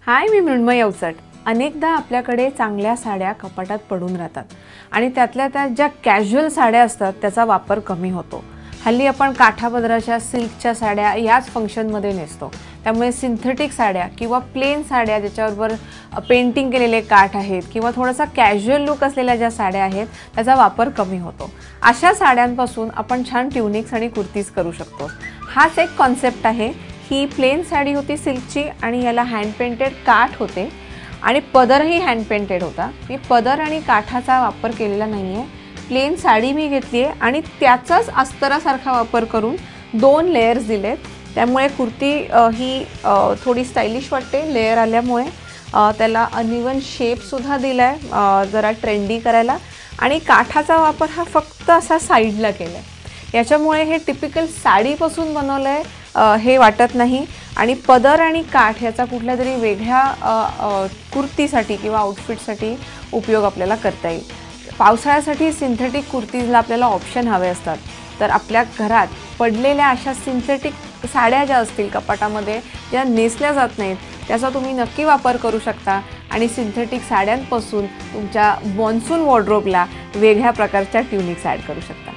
हाय, मी मृण्मयी अवचट। अनेकदा आपल्याकडे चांगल्या साड्या कपाटात पडून राहतात आणि त्यातल्या त्यात ज्या कॅज्युअल साड्या असतात त्याचा वापर कमी होतो। हल्ली आपण काठापदराच्या सिल्कच्या साड्या याच फंक्शनमध्ये नेसतो, त्यामुळे सिंथेटिक साड्या किंवा प्लेन साड्या ज्याच्यावर पेंटिंग केलेले काठ आहेत किंवा थोडासा कॅज्युअल लुक असलेल्या ज्या साड्या आहेत त्याचा वापर कमी होतो। अशा साड्यांपासून आपण छान ट्युनिक्स आणि कुर्तीज करू शकतो। हाच एक कॉन्सेप्ट आहे। ही प्लेन साडी होती सिल्कची आणि याला हँड पेंटेड काठ होते आणि पदरही हँड पेंटेड होता। मी पदर आणि काठाचा वापर केलेला नाहीये। प्लेन साडी मी घेतली आहे आणि त्याचाच अस्तरासारखा वापर करून 2 लेयर्स दिलेत, त्यामुळे कुर्ती ही थोडी स्टाइलिश वाटते। लेयर आल्यामुळे त्याला अनइवन शेप सुद्धा दिलाय जरा ट्रेंडी करायला, आणि काठाचा वापर हा फक्त असा साइडला केलाय। याच्यामुळे हे टिपिकल साडीपासून बनवलंय हे वाटत नाही आणि पदर आणि काठ याचा कुठल्या तरी वेगळ्या कुर्तीसाठी किंवा आउटफिटसाठी उपयोग आपल्याला करता येईल। पावसाळ्यासाठी सिंथेटिक कुर्तीजला आपल्याला ऑप्शन हवे असतात, तर आपल्या घरात पडलेल्या अशा सिंथेटिक साड्या ज्या असतील कपाटामध्ये ज्या नेसल्या जात नाहीत त्याचा तुम्ही नक्की वापर करू शकता आणि सिंथेटिक साड्यांपासून तुमच्या मॉन्सून वॉर्डरोबला वेगळ्या प्रकारच्या ट्युनिक्स ॲड करू शकता।